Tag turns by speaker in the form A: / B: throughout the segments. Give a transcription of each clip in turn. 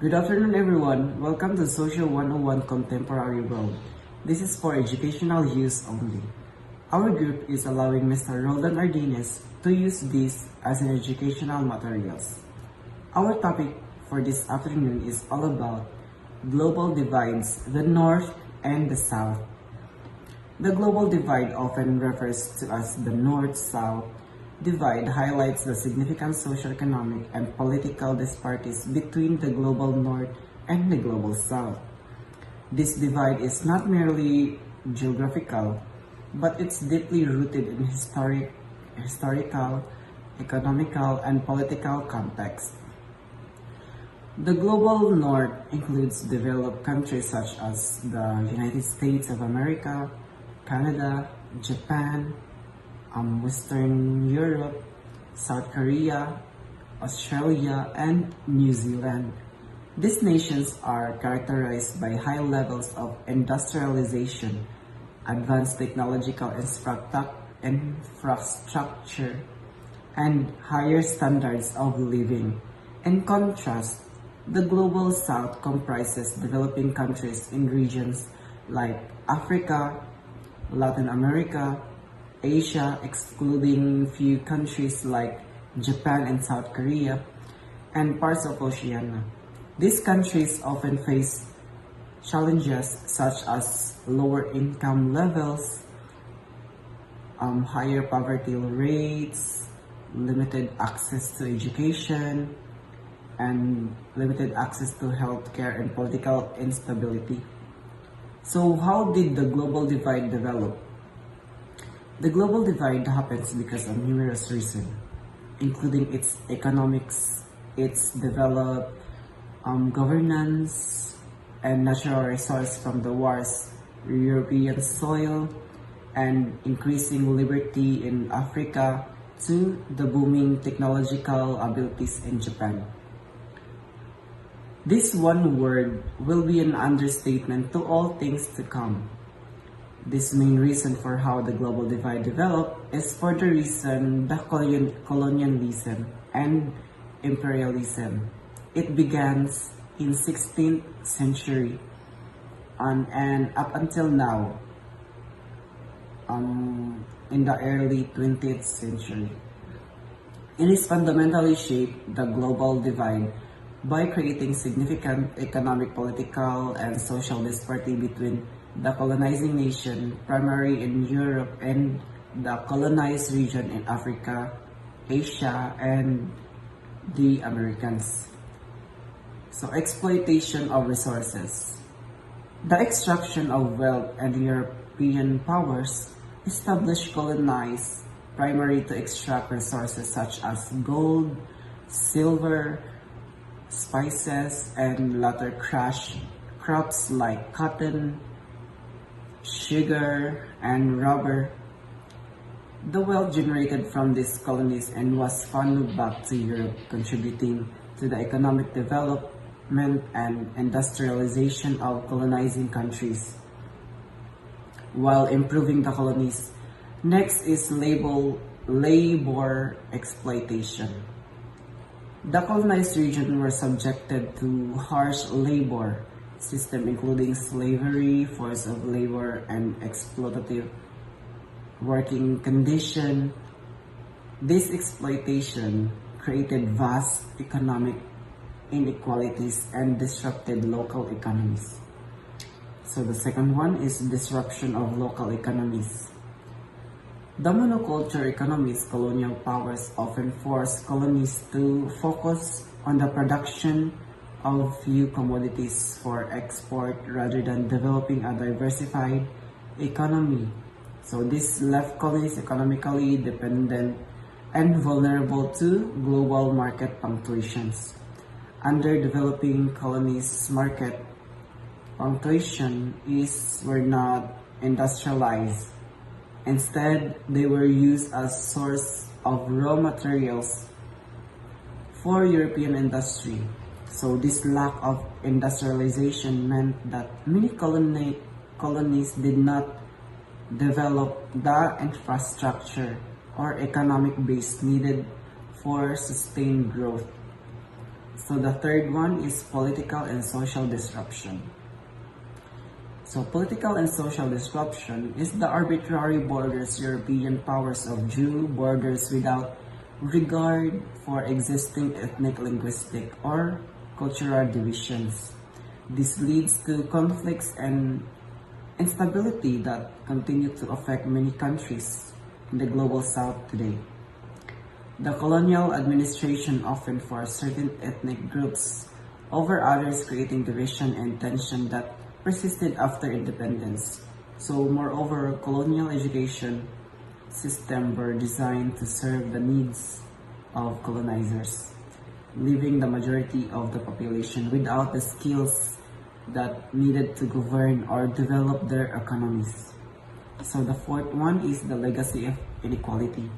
A: Good afternoon, everyone. Welcome to Social 101 Contemporary World. This is for educational use only. Our group is allowing Mr. Roldan Ardines to use this as an educational materials. Our topic for this afternoon is all about global divides, the North and the South. The global divide often refers to as the North-South divide highlights the significant socio-economic and political disparities between the global North and the global South. This divide is not merely geographical, but it's deeply rooted in historical, economical, and political context. The global North includes developed countries such as the United States of America, Canada, Japan, Western Europe, South Korea, Australia, and New Zealand. These nations are characterized by high levels of industrialization, advanced technological infrastructure, and higher standards of living. In contrast, the Global South comprises developing countries in regions like Africa, Latin America, Asia, excluding few countries like Japan and South Korea, and parts of Oceania. These countries often face challenges such as lower income levels, higher poverty rates, limited access to education, and limited access to healthcare and political instability. So how did the global divide develop? The global divide happens because of numerous reasons, including its economics, its developed governance, and natural resource from the wars, European soil, and increasing liberty in Africa to the booming technological abilities in Japan. This one word will be an understatement to all things to come. This main reason for how the global divide developed is for the reason the colonialism and imperialism. It began in 16th century and up until now in the early 20th century. It is fundamentally shaped the global divide by creating significant economic, political, and social disparity between the colonizing nation, primarily in Europe, and the colonized region in Africa, Asia, and the Americans. So, exploitation of resources. The extraction of wealth and European powers established colonies primarily to extract resources such as gold, silver, spices, and later crops like cotton, sugar, and rubber. The wealth generated from these colonies and was funneled back to Europe, contributing to the economic development and industrialization of colonizing countries, while improving the colonies. Next is labor exploitation. The colonized region were subjected to harsh labor system including slavery, force of labor, and exploitative working condition. This exploitation created vast economic inequalities and disrupted local economies. So the second one is disruption of local economies. The monoculture economies, colonial powers often forced colonies to focus on the production of few commodities for export rather than developing a diversified economy. So this left colonies economically dependent and vulnerable to global market fluctuations. Under developing colonies' market fluctuation were not industrialized. Instead, they were used as source of raw materials for European industry. So this lack of industrialization meant that many colonies did not develop the infrastructure or economic base needed for sustained growth. So the third one is political and social disruption. So political and social disruption is the arbitrary borders European powers of drew borders without regard for existing ethnic, linguistic, or cultural divisions. This leads to conflicts and instability that continue to affect many countries in the global south today. The colonial administration often forced certain ethnic groups over others, creating division and tension that persisted after independence. So, moreover, colonial education systems were designed to serve the needs of colonizers, leaving the majority of the population without the skills that needed to govern or develop their economies. So the fourth one is the legacy of inequality.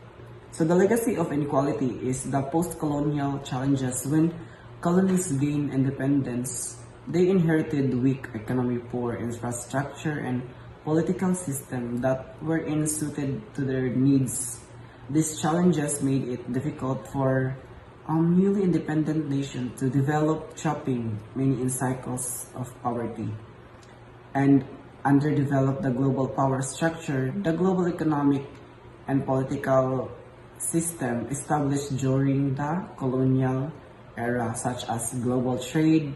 A: So the legacy of inequality is the post-colonial challenges when colonies gained independence. They inherited weak economy, poor infrastructure, and political system that were unsuited to their needs. These challenges made it difficult for newly independent nation to develop, trapping many in cycles of poverty. And underdeveloped the global power structure, the global economic and political system established during the colonial era, such as global trade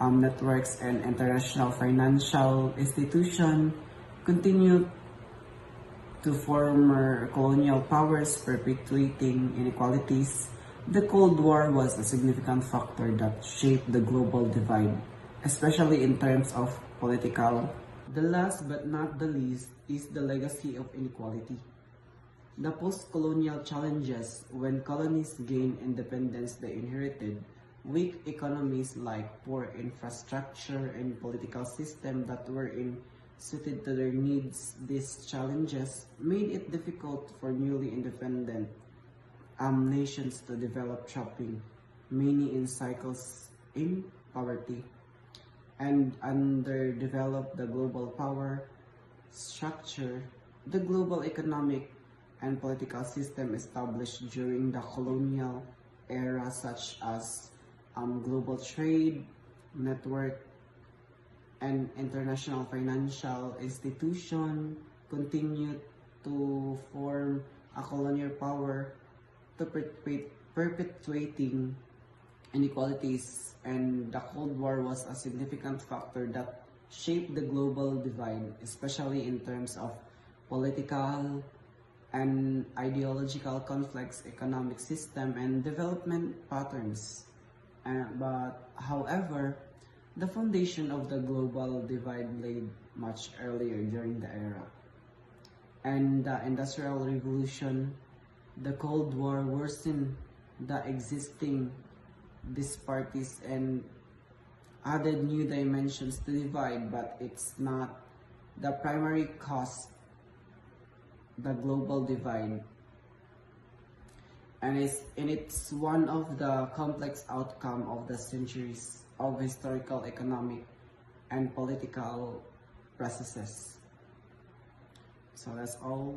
A: networks and international financial institutions, continued to former colonial powers, perpetuating inequalities. The Cold War was a significant factor that shaped the global divide, especially in terms of political. The last but not the least is the legacy of inequality. The post-colonial challenges when colonies gained independence they inherited weak economies like poor infrastructure and political system that were suited to their needs. These challenges made it difficult for newly independent nations to develop, trapping many in cycles in poverty and underdeveloped the global power structure. The global economic and political system established during the colonial era, such as global trade network and international financial institution, continued to form a colonial power to perpetuating inequalities, and the Cold War was a significant factor that shaped the global divide, especially in terms of political and ideological conflicts, economic system, and development patterns. However, the foundation of the global divide laid much earlier during the era. And the Industrial Revolution, the Cold War worsened the existing disparities and added new dimensions to divide, but it's not the primary cause, the global divide. And it's one of the complex outcome of the centuries of historical, economic, and political processes. So that's all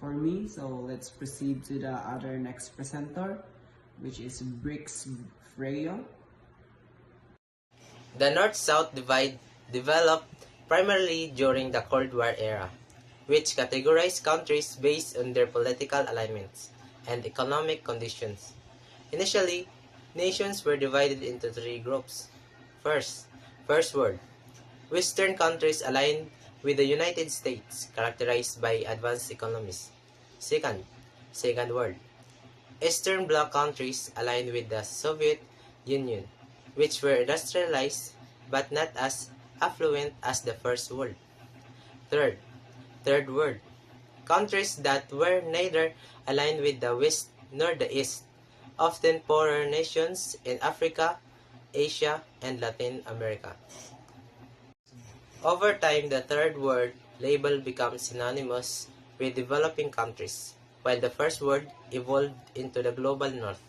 A: for me. So let's proceed to the other next presenter, which is Brix Freyo.
B: The North-South divide developed primarily during the Cold War era, which categorized countries based on their political alignments and economic conditions. Initially, nations were divided into three groups. First World. Western countries aligned with the United States, characterized by advanced economies. Second World. Eastern Bloc countries aligned with the Soviet Union, which were industrialized but not as affluent as the First World. Third World. Countries that were neither aligned with the West nor the East, often poorer nations in Africa, Asia, and Latin America. Over time, the Third World label becomes synonymous with developing countries, while the First World evolved into the global North,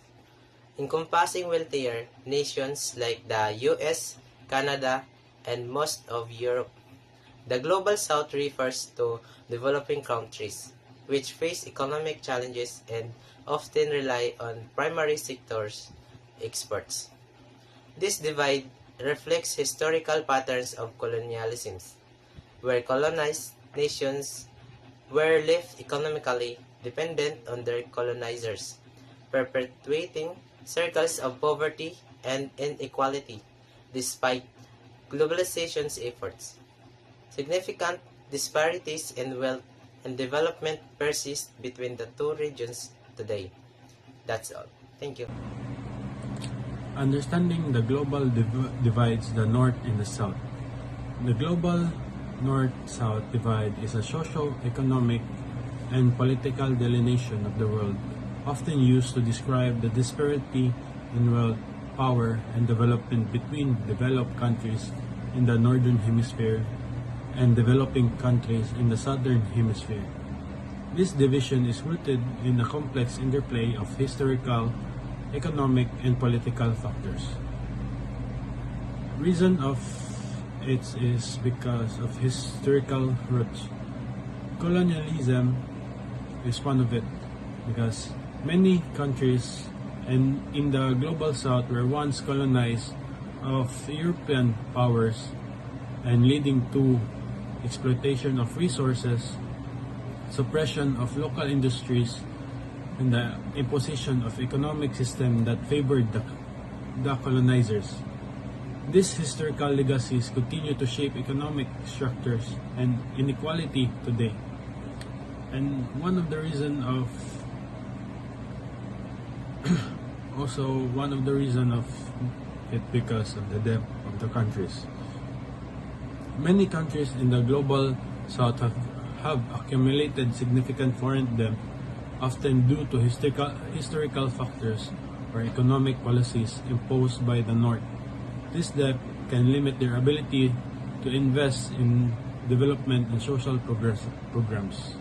B: encompassing wealthier nations like the US, Canada, and most of Europe. The global South refers to developing countries, which face economic challenges and often rely on primary sectors exports. This divide reflects historical patterns of colonialisms, where colonized nations were left economically dependent on their colonizers, perpetuating circles of poverty and inequality despite globalization's efforts. Significant disparities in wealth and development persist between the two regions today. That's all. Thank you.
C: Understanding the global divides the North and the South. The global North-South divide is a socio-economic and political delineation of the world, often used to describe the disparity in wealth, power, and development between developed countries in the Northern Hemisphere and developing countries in the Southern Hemisphere. This division is rooted in a complex interplay of historical, economic, and political factors. Reason of it is because of historical roots. Colonialism is one of it, because many countries and in the global south were once colonized of European powers and leading to exploitation of resources, suppression of local industries, and the imposition of economic system that favored the colonizers. These historical legacies continue to shape economic structures and inequality today. And one of the reason of it because of the depth of the countries. Many countries in the global south have accumulated significant foreign debt, often due to historical factors or economic policies imposed by the North. This debt can limit their ability to invest in development and social programs.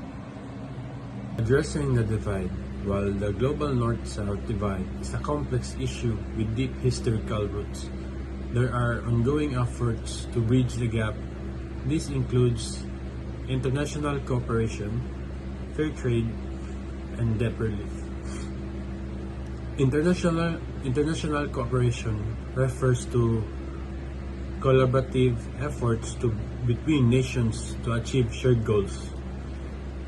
C: Addressing the divide. While the global North-South divide is a complex issue with deep historical roots, there are ongoing efforts to bridge the gap. This includes international cooperation, fair trade, and debt relief. International cooperation refers to collaborative efforts between nations to achieve shared goals.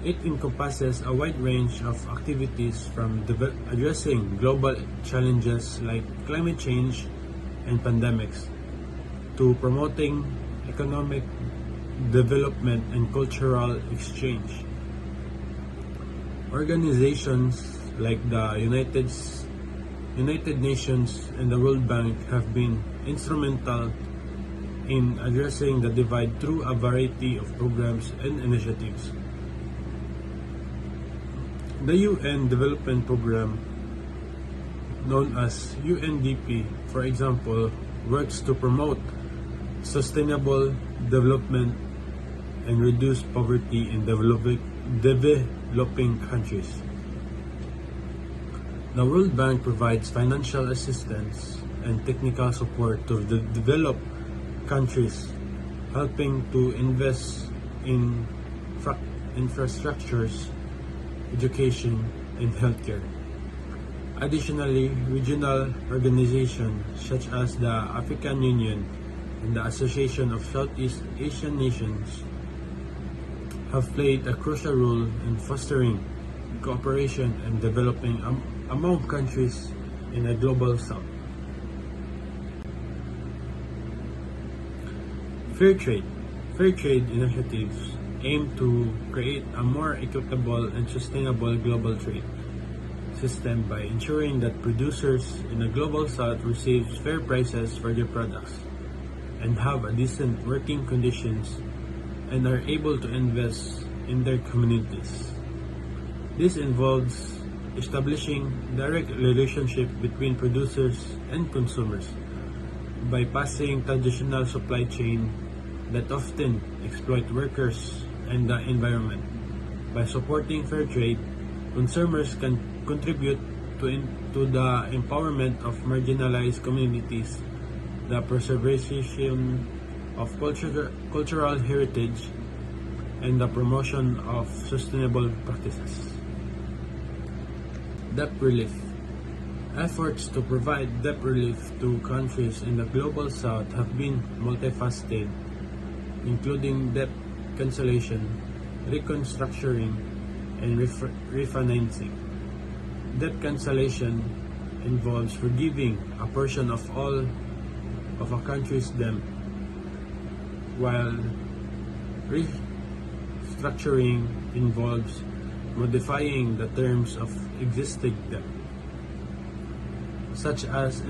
C: It encompasses a wide range of activities from addressing global challenges like climate change and pandemics to promoting economic development and cultural exchange. Organizations like the United Nations and the World Bank have been instrumental in addressing the divide through a variety of programs and initiatives. The UN Development Program, known as UNDP, for example, works to promote sustainable development and reduce poverty in developing countries. The World Bank provides financial assistance and technical support to the developed countries, helping to invest in infrastructures, education, and healthcare. Additionally, regional organizations such as the African Union and the Association of Southeast Asian Nations have played a crucial role in fostering cooperation and developing among countries in the global south. Fair trade initiatives aim to create a more equitable and sustainable global trade system by ensuring that producers in the global south receive fair prices for their products and have a decent working conditions and are able to invest in their communities. This involves establishing direct relationship between producers and consumers, bypassing traditional supply chain that often exploit workers and the environment. By supporting fair trade, consumers can contribute to the empowerment of marginalized communities, the preservation of cultural heritage, and the promotion of sustainable practices. Debt relief. Efforts to provide debt relief to countries in the global south have been multifaceted, including debt cancellation, reconstructuring, and refinancing. Debt cancellation involves forgiving a portion of all of a country's debt, while restructuring involves modifying the terms of existing debt, such as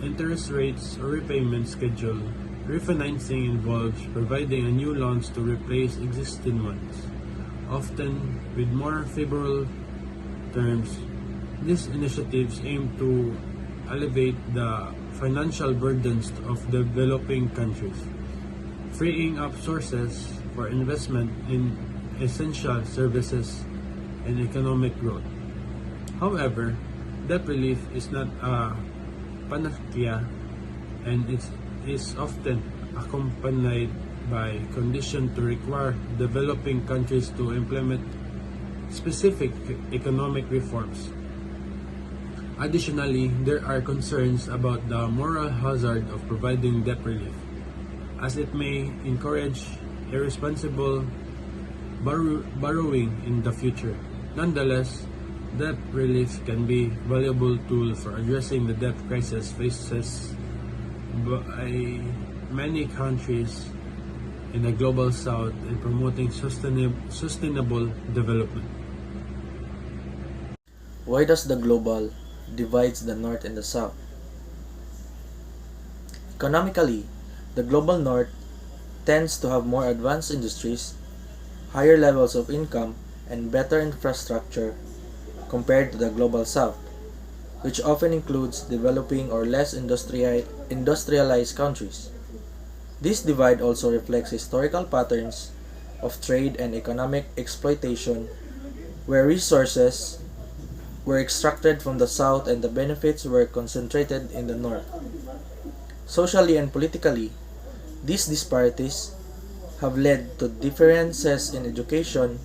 C: interest rates or repayment schedule. Refinancing involves providing a new loans to replace existing ones, often with more favorable terms. These initiatives aim to alleviate the financial burdens of developing countries, freeing up sources for investment in essential services and economic growth. However, debt relief is not a panacea, and it is often accompanied by conditions to require developing countries to implement specific economic reforms. Additionally, there are concerns about the moral hazard of providing debt relief, as it may encourage irresponsible borrowing in the future. Nonetheless, debt relief can be a valuable tool for addressing the debt crisis faces by many countries in the global south and promoting sustainable development.
D: Why does the global divides the North and the South? Economically, the global North tends to have more advanced industries, higher levels of income, and better infrastructure compared to the global South, which often includes developing or less industrialized countries. This divide also reflects historical patterns of trade and economic exploitation, where resources were extracted from the South and the benefits were concentrated in the North. Socially and politically, these disparities have led to differences in education,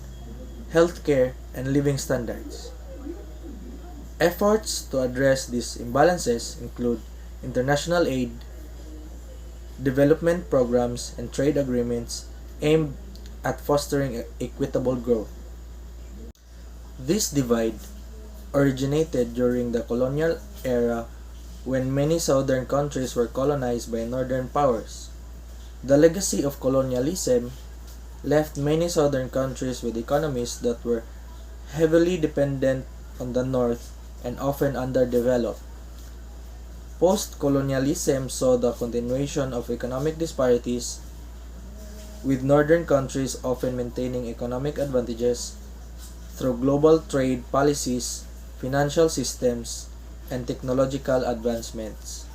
D: healthcare, and living standards. Efforts to address these imbalances include international aid, development programs, and trade agreements aimed at fostering equitable growth. This divide originated during the colonial era when many southern countries were colonized by northern powers. The legacy of colonialism left many southern countries with economies that were heavily dependent on the north and often underdeveloped. Post-colonialism saw the continuation of economic disparities, with northern countries often maintaining economic advantages through global trade policies, financial systems, and technological advancements.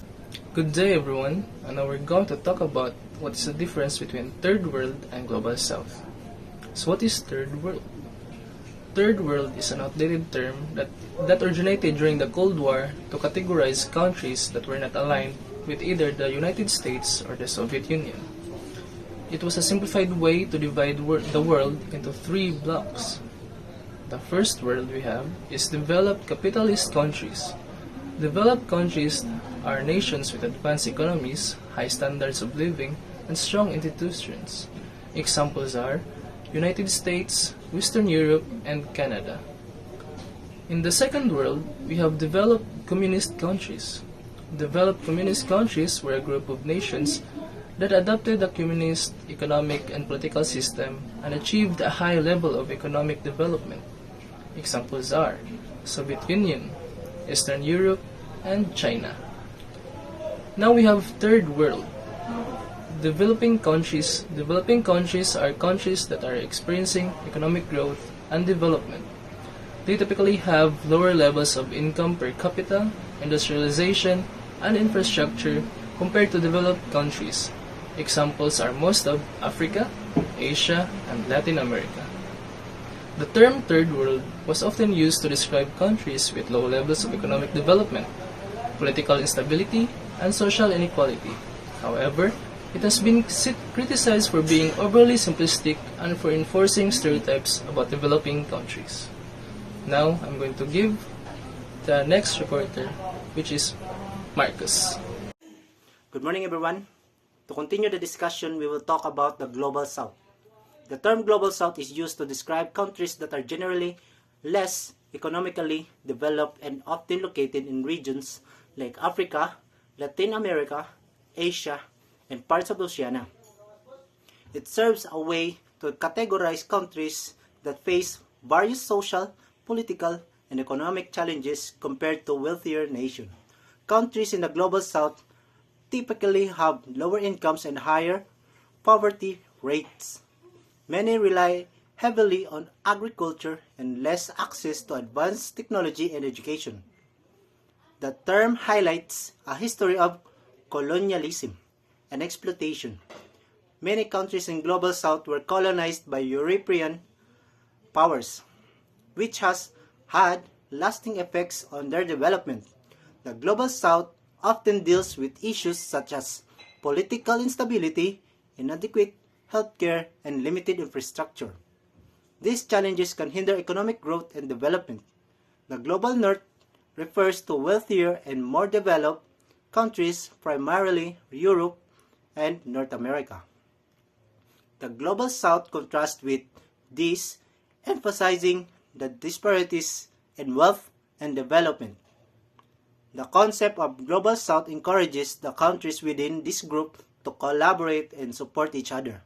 E: Good day everyone, and now we're going to talk about what is the difference between Third World and Global South. So what is Third World? Third World is an outdated term that originated during the Cold War to categorize countries that were not aligned with either the United States or the Soviet Union. It was a simplified way to divide the world into three blocks. The first world we have is developed capitalist countries. Developed countries are nations with advanced economies, high standards of living, and strong institutions. Examples are United States, Western Europe, and Canada. In the second world, we have developed communist countries. Developed communist countries were a group of nations that adopted a communist economic and political system and achieved a high level of economic development. Examples are Soviet Union, Eastern Europe, and China. Now we have Third World. Developing countries are countries that are experiencing economic growth and development. They typically have lower levels of income per capita, industrialization, and infrastructure compared to developed countries. Examples are most of Africa, Asia, and Latin America. The term Third World was often used to describe countries with low levels of economic development, political instability, and social inequality. However, it has been criticized for being overly simplistic and for enforcing stereotypes about developing countries. Now, I'm going to give the next reporter which is Marcus.
F: Good morning, everyone. To continue the discussion, we will talk about the Global South. The term Global South is used to describe countries that are generally less economically developed and often located in regions like Africa, Latin America, Asia, and parts of Oceania. It serves a way to categorize countries that face various social, political, and economic challenges compared to wealthier nations. Countries in the Global South typically have lower incomes and higher poverty rates. Many rely heavily on agriculture and less access to advanced technology and education. The term highlights a history of colonialism and exploitation. Many countries in Global South were colonized by European powers, which has had lasting effects on their development. The Global South often deals with issues such as political instability, inadequate healthcare, and limited infrastructure. These challenges can hinder economic growth and development. The Global North refers to wealthier and more developed countries, primarily Europe and North America. The Global South contrasts with these, emphasizing the disparities in wealth and development. The concept of Global South encourages the countries within this group to collaborate and support each other.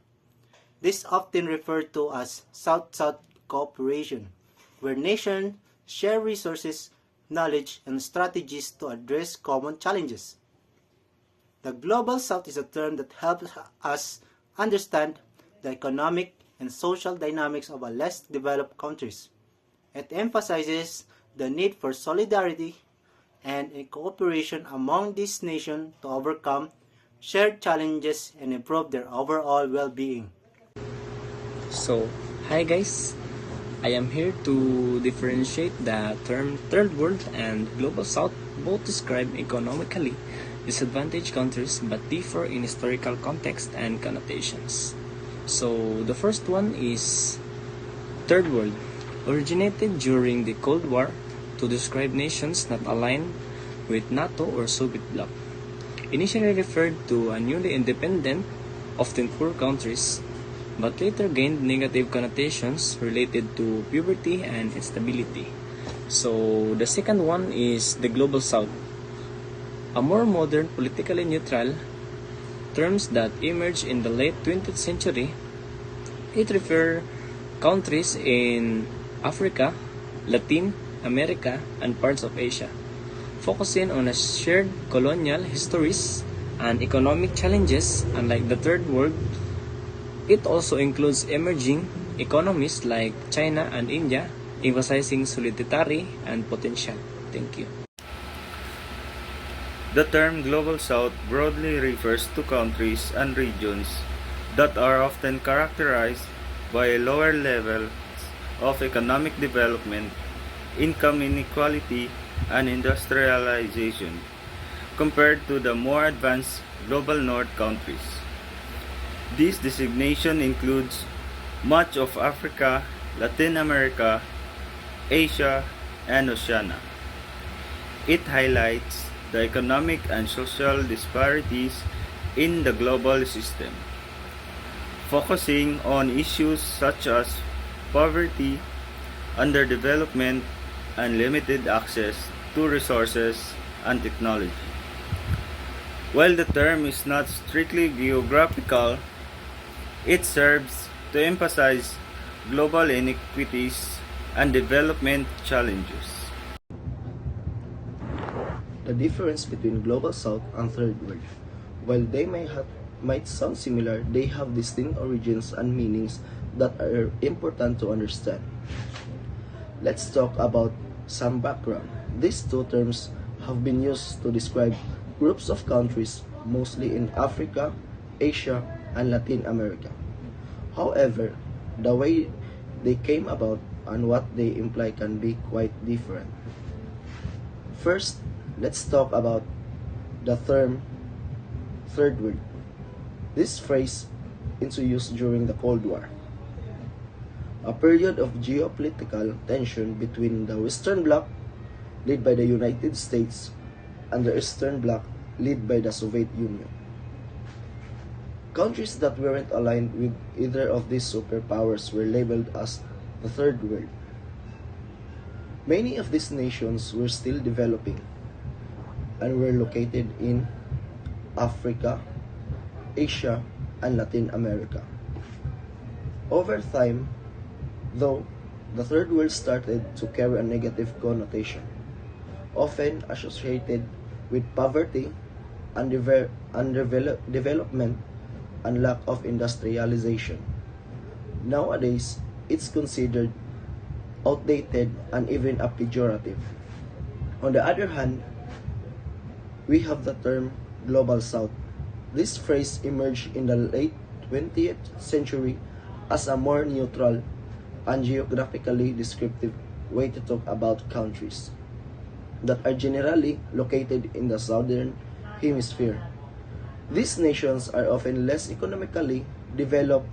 F: This is often referred to as South-South cooperation, where nations share resources, knowledge, and strategies to address common challenges. The Global South is a term that helps us understand the economic and social dynamics of a less developed countries. It emphasizes the need for solidarity and cooperation among these nations to overcome shared challenges and improve their overall well-being.
G: So, hi guys! I am here to differentiate the term Third World and Global South. Both describe economically disadvantaged countries but differ in historical context and connotations. So, the first one is Third World, originated during the Cold War to describe nations not aligned with NATO or Soviet bloc. Initially referred to a newly independent, often poor countries, but later gained negative connotations related to poverty and instability. So the second one is the Global South, a more modern, politically neutral terms that emerged in the late 20th century. It refers countries in Africa, Latin America, and parts of Asia, focusing on a shared colonial histories and economic challenges. Unlike the Third World, it also includes emerging economies like China and India, emphasizing solidarity and potential. Thank you.
H: The term Global South broadly refers to countries and regions that are often characterized by lower levels of economic development, income inequality, and industrialization compared to the more advanced Global North countries. This designation includes much of Africa, Latin America, Asia, and Oceania. It highlights the economic and social disparities in the global system, focusing on issues such as poverty, underdevelopment, and limited access to resources and technology. While the term is not strictly geographical, it serves to emphasize global inequities and development challenges.
I: The difference between Global South and Third World. While they might sound similar, they have distinct origins and meanings that are important to understand. Let's talk about some background. These two terms have been used to describe groups of countries, mostly in Africa, Asia, and Latin America. However, the way they came about and what they imply can be quite different. First, let's talk about the term Third World. This phrase into use during the Cold War, a period of geopolitical tension between the Western Bloc, led by the United States, and the Eastern Bloc led by the Soviet Union. Countries that weren't aligned with either of these superpowers were labeled as the Third World. Many of these nations were still developing and were located in Africa, Asia, and Latin America. Over time, though, the Third World started to carry a negative connotation, often associated with poverty, underdevelopment, and lack of industrialization. Nowadays, it's considered outdated and even a pejorative. On the other hand, we have the term Global South. This phrase emerged in the late 20th century as a more neutral and geographically descriptive way to talk about countries that are generally located in the southern hemisphere. These nations are often less economically developed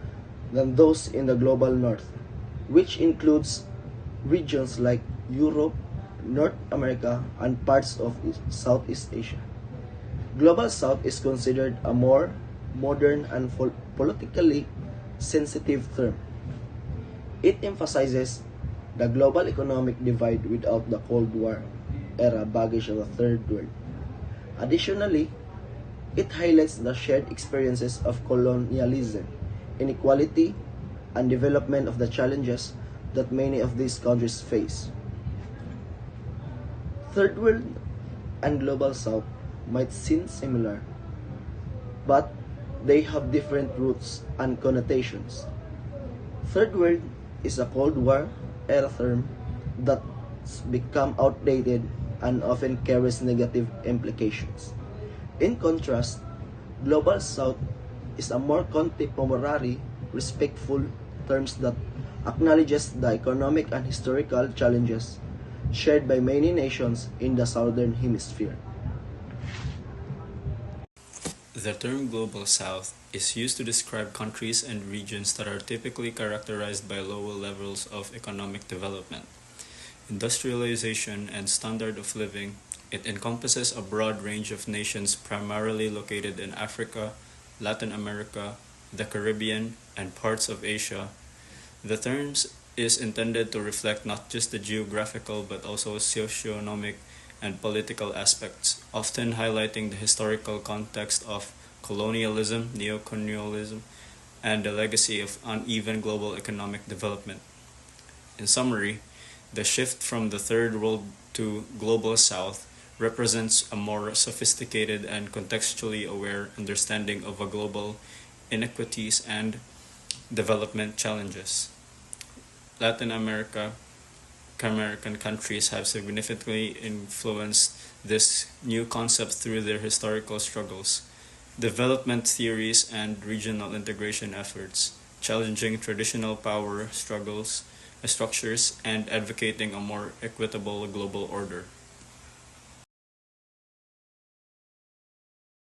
I: than those in the global north, which includes regions like Europe, North America, and parts of Southeast Asia. Global South is considered a more modern and politically sensitive term. It emphasizes the global economic divide without the Cold War era baggage of the Third World. Additionally, it highlights the shared experiences of colonialism, inequality, and development of the challenges that many of these countries face. Third World and Global South might seem similar, but they have different roots and connotations. Third World is a Cold War era term that's become outdated and often carries negative implications. In contrast, Global South is a more contemporary, respectful terms that acknowledges the economic and historical challenges shared by many nations in the Southern Hemisphere.
G: The term Global South is used to describe countries and regions that are typically characterized by lower levels of economic development, industrialization, and standard of living. It encompasses a broad range of nations primarily located in Africa, Latin America, the Caribbean, and parts of Asia. The term is intended to reflect not just the geographical but also socioeconomic and political aspects, often highlighting the historical context of colonialism, neocolonialism, and the legacy of uneven global economic development. In summary, the shift from the Third World to Global South represents a more sophisticated and contextually aware understanding of a global inequities and development challenges. Latin American countries have significantly influenced this new concept through their historical struggles, development theories, and regional integration efforts, challenging traditional power structures and advocating a more equitable global order.